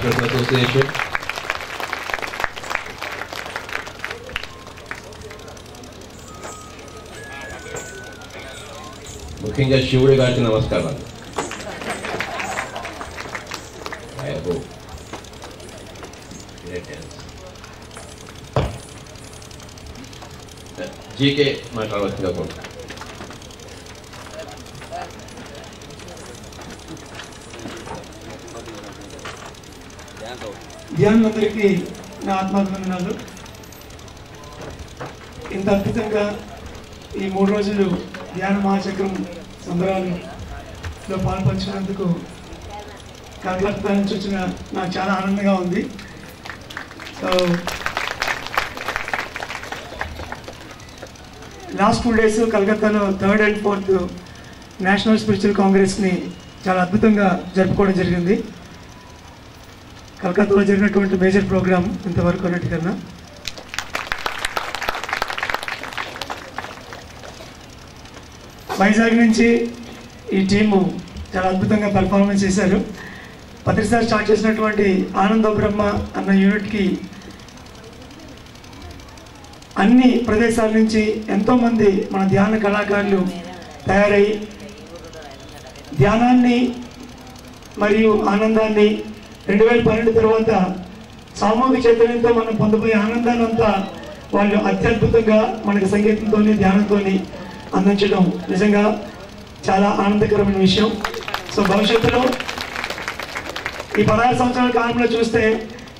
Doctors association, ముఖ్యంగా శివుడి గారికి నమస్కారాలు. జీకే మాట్లాడవలసిందిగా కోరుతున్నాను. ధ్యానులందరికీ నా ఆత్మాభివందనాలు. ఇంత అద్భుతంగా ఈ 3 రోజులు ధ్యాన మహాచక్రం సంబరాలలో పాల్పంచినందుకు కలకత్తా నుంచి వచ్చిన నాకు చాలా ఆనందంగా ఉంది. సో లాస్ట్ 2 days కలకత్తాలో 3rd and 4th national spiritual కాంగ్రెస్ని చాలా అద్భుతంగా జరుపుకోవడం జరిగింది. కలకత్తాలో జరిగినటువంటి మేజర్ ప్రోగ్రామ్ ఇంతవరకు అన్నిటికన్నా. వైజాగ్ నుంచి ఈ టీము చాలా అద్భుతంగా పెర్ఫార్మెన్స్ చేశారు. పత్రిసారి స్టార్ట్ చేసినటువంటి ఆనందో బ్రహ్మ అన్న యూనిట్కి అన్ని ప్రదేశాల నుంచి ఎంతోమంది మన ధ్యాన కళాకారులు తయారై ధ్యానాన్ని మరియు ఆనందాన్ని 2012 తర్వాత సామూహిక చైతన్యంతో మనం పొందబోయే ఆనందాన్ని అంతా వాళ్ళు అత్యద్భుతంగా మనకి సంగీతంతో ధ్యానంతో అందించడం నిజంగా చాలా ఆనందకరమైన విషయం. సో భవిష్యత్తులో ఈ 16 సంవత్సరాల కాలంలో చూస్తే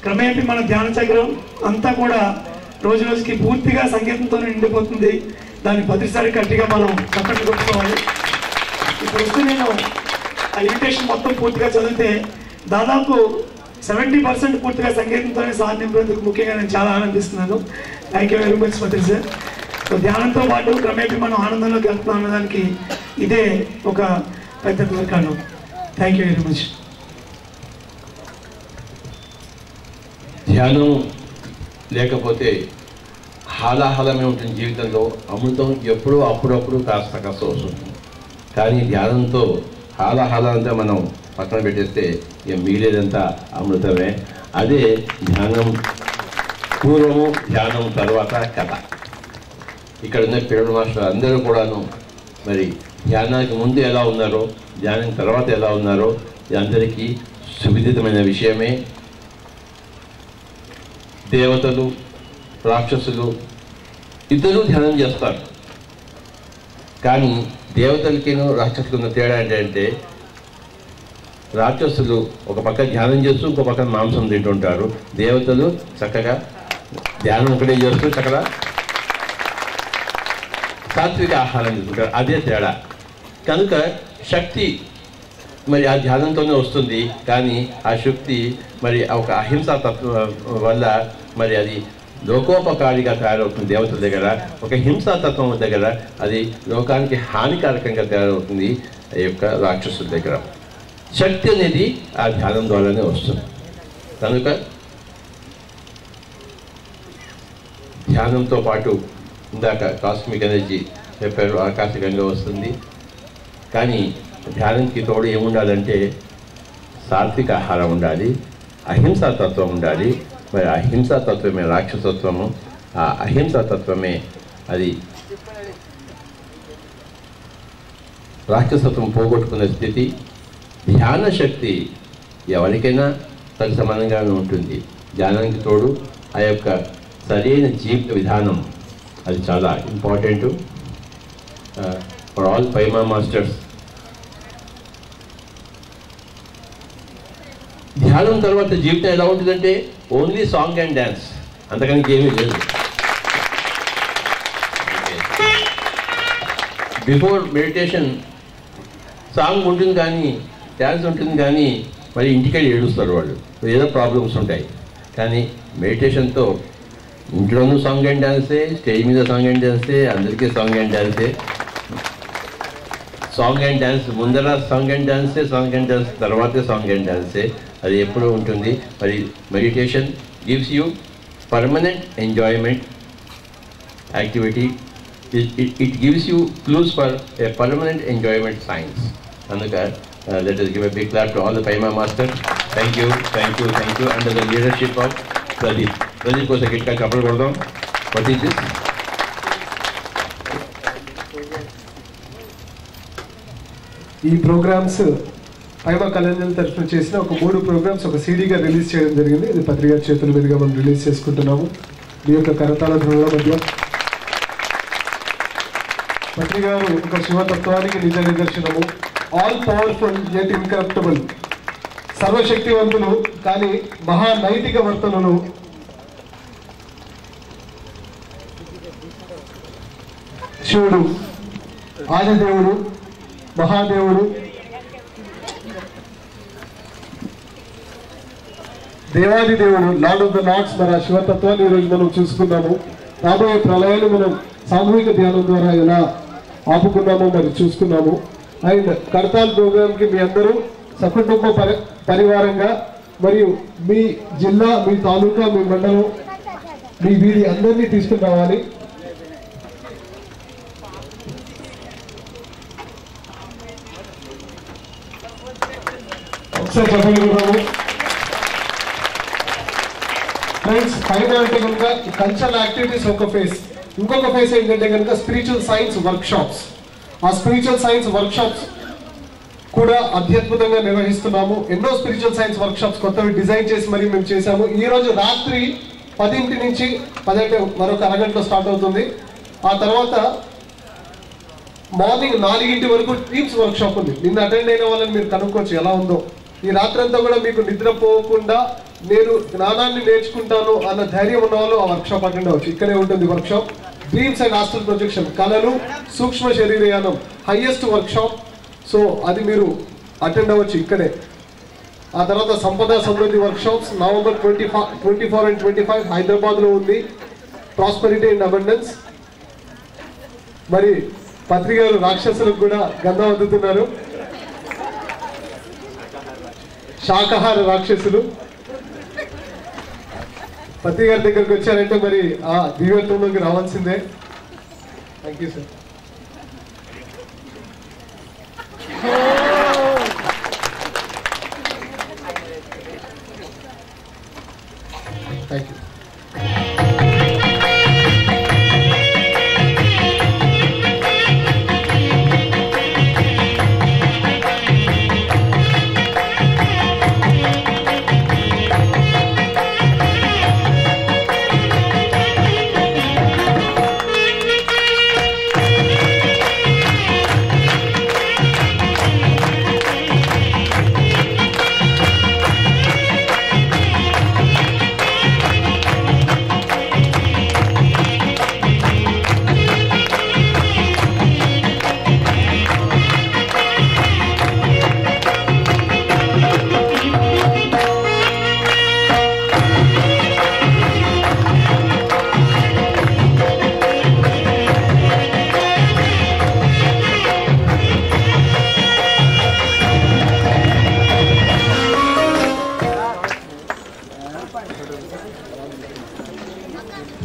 క్రమేపీ మన ధ్యాన చక్రం అంతా కూడా రోజు రోజుకి పూర్తిగా సంగీతంతో నిండిపోతుంది. దాన్ని ప్రతిసారి గట్టిగా మనం చప్పట్లు కొట్టుకోవాలి. ఇప్పుడు వస్తే నేను ఆ ఇన్విటేషన్ మొత్తం పూర్తిగా చదివితే దాదాపు 70% పూర్తిగా సంగీతంతోనే సాధించేందుకు ముఖ్యంగా నేను చాలా ఆనందిస్తున్నాను. Thank you very much Patri sir. So ధ్యానంతో పాటు క్రమేపీ మనం ఆనందంలోకి వెళ్తున్నాం అన్నదానికి ఇదే ఒక పెద్ద కారణం. Thank you very much. ధ్యానం లేకపోతే హాలాహలమే ఉంటుంది జీవితంలో. అమృతం ఎప్పుడూ అప్పుడప్పుడు కాస్త వస్తుంది. కానీ ధ్యానంతో హాలాహలంతా మనం పక్కన పెట్టేస్తే ఇక మిగిలేదంతా అమృతమే. అదే ధ్యానం పూర్వము, ధ్యానం తర్వాత కథ. ఇక్కడ ఉన్న పిల్లల మాస్టర్ అందరూ కూడాను మరి ధ్యానానికి ముందు ఎలా ఉన్నారో, ధ్యానం తర్వాత ఎలా ఉన్నారో అందరికీ సువిదితమైన విషయమే. దేవతలు, రాక్షసులు ఇద్దరూ ధ్యానం చేస్తారు. కానీ దేవతలకిను రాక్షసులకు ఉన్న తేడా ఏంటంటే రాక్షసులు ఒక పక్క ధ్యానం చేస్తూ ఇంకో పక్క మాంసం తింటుంటారు. దేవతలు చక్కగా ధ్యానం ఒకటే చేస్తూ చక్కగా సాత్విక ఆహారం తీసుకుంటారు. అదే తేడా. కనుక శక్తి మరి ఆ ధ్యానంతోనే వస్తుంది. కానీ ఆ శక్తి మరి ఒక అహింసా తత్వం వల్ల మరి అది లోకోపకారిగా తయారవుతుంది. దేవతల దగ్గర ఒక హింసాతత్వం దగ్గర అది లోకానికి హానికారకంగా తయారవుతుంది. ఈ యొక్క రాక్షసుల దగ్గర శక్తి అనేది ఆ ధ్యానం ద్వారానే వస్తుంది. కనుక ధ్యానంతో పాటు ఇందాక కాస్మిక్ ఎనర్జీ చెప్పారు, ఆకాశికంగా వస్తుంది. కానీ ధ్యానంకి తోడు ఏముండాలంటే సాత్విక ఆహారం ఉండాలి, అహింసాతత్వం ఉండాలి. మరి అహింసాతత్వమే రాక్షసత్వము. ఆ అహింసాతత్వమే అది రాక్షసత్వం పోగొట్టుకునే స్థితి. ధ్యాన శక్తి ఎవరికైనా తగు సమానంగానే ఉంటుంది. ధ్యానానికి తోడు ఆ యొక్క సరైన జీవిత విధానం అది చాలా ఇంపార్టెంట్ ఫర్ ఆల్ పైమా మాస్టర్స్. ధ్యానం తర్వాత జీవితం ఎలా ఉంటుందంటే ఓన్లీ సాంగ్ అండ్ డ్యాన్స్, అంతకని ఏమీ లేదు. బిఫోర్ మెడిటేషన్ సాంగ్ ఉంటుంది కానీ డ్యాన్స్ ఉంటుంది కానీ మరి ఇంటికెళ్ళి ఏడుస్తారు వాళ్ళు, ఏదో ప్రాబ్లమ్స్ ఉంటాయి. కానీ మెడిటేషన్తో ఇంట్లోనూ సాంగ్ అండ్ డ్యాన్సే, స్టేజ్ మీద సాంగ్ అండ్ డ్యాన్సే, అందరికీ సాంగ్ అండ్ డ్యాన్సే. సాంగ్ అండ్ డ్యాన్స్ ముందర సాంగ్ అండ్ డాన్సే, సాంగ్ అండ్ డాన్స్ తర్వాతే సాంగ్ అండ్ డాన్సే, అది ఎప్పుడూ ఉంటుంది. మరి meditation gives you permanent enjoyment activity. It gives you clues for a permanent enjoyment science. అందుక let us give a big clap to all the Paima masters. Thank you under the leadership of Pradeep కోసం గట్టిగా చప్పట్లు కొడదాం. What is this? ఈ programmes పైమా Kalyan తరఫున చేసిన ఒక 3 programmes ఒక సీడీగా రిలీజ్ చేయడం జరిగింది. ఇది పత్రిక చేతుల మీదుగా మనం రిలీజ్ చేసుకుంటున్నాము. మీ యొక్క కరతాళ ధ్వనుల మధ్య పత్రిక గారు ఒక శివతత్వానికి నిజ నిదర్శనము. ఆల్ పవర్ఫుల్ యట్ ఇన్కరప్టబుల్, సర్వశక్తివంతులు కానీ మహానైతిక వర్తనలు, శివుడు ఆదిదేవుడు మహాదేవుడు దేవాది దేవుడు లార్డ్ ఆఫ్ ద లార్డ్స్. మరి ఆ శివతత్వాన్ని ఈరోజు మనం చూసుకున్నాము. రాబోయే ప్రళయాన్ని మనం సామూహిక ధ్యానం ద్వారా ఎలా ఆపుకున్నామో మరి చూసుకున్నాము. అండ్ కడతాల్ ప్రోగ్రామ్కి మీ అందరూ సకుటుంబ పరివారంగా మరియు మీ జిల్లా, మీ తాలూకా, మీ మండలం, మీ వీధి అందరినీ తీసుకుని రావాలి. ఒకసారి చెప్పగలుగుతాము ఫ్రెండ్స్. పైన అంటే కనుక కల్చరల్ యాక్టివిటీస్ ఒక ఫేస్, ఇంకొక ఫేస్ ఏంటంటే కనుక స్పిరిచువల్ సైన్స్ వర్క్ షాప్స్. ఆ స్పిరిచువల్ సైన్స్ వర్క్ షాప్స్ కూడా అత్యద్భుతంగా నిర్వహిస్తున్నాము. ఎన్నో స్పిరిచువల్ సైన్స్ వర్క్ షాప్స్ కొత్తవి డిజైన్ చేసి మరి మేము చేశాము. ఈ రోజు రాత్రి 10 నుంచి 10 మరొక అరగంటలో స్టార్ట్ అవుతుంది. ఆ తర్వాత మార్నింగ్ 4 వరకు టీమ్స్ వర్క్ షాప్ ఉంది. నిన్న అటెండ్ అయిన వాళ్ళని మీరు కనుక్కోవచ్చు ఎలా ఉందో. ఈ రాత్రంతా కూడా మీకు నిద్రపోకుండా నేను జ్ఞానాన్ని నేర్చుకుంటాను అన్న ధైర్యం ఉన్న వాళ్ళు ఆ వర్క్ షాప్ అటెండ్ అవ్వచ్చు. ఇక్కడే ఉంటుంది work shop. Dreams and astral projection, కళలు, సూక్ష్మ శరీరయానం, హైయెస్ట్ వర్క్ షాప్. సో అది మీరు అటెండ్ అవ్వచ్చు ఇక్కడే. ఆ తర్వాత సంపద సమృద్ధి వర్క్ షాప్స్ నవంబర్ 24 and 25 హైదరాబాద్లో ఉంది. Prosperity and abundance. మరి పత్రికలు రాక్షసులకు కూడా గంధం అందుతున్నారు. శాకాహార రాక్షసులు పత్రిక గారి దగ్గరకు వచ్చారంటే మరి ఆ దివ్యత్వంలోకి రావాల్సిందే. Thank you sir. Thank you.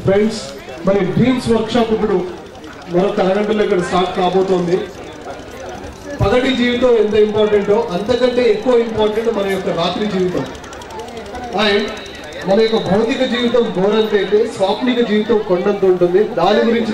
Friends మరి డ్రీమ్స్ వర్క్ షాప్ ఇప్పుడు మరొక అరగంటలో ఇక్కడ స్టార్ట్ కాబోతోంది. పగటి జీవితం ఎంత ఇంపార్టెంటో అంతకంటే ఎక్కువ ఇంపార్టెంట్ మన యొక్క రాత్రి జీవితం. అండ్ మన యొక్క భౌతిక జీవితం ఘోరంత అయితే స్వాప్నిక జీవితం కొండంత ఉంటుంది. దాని గురించి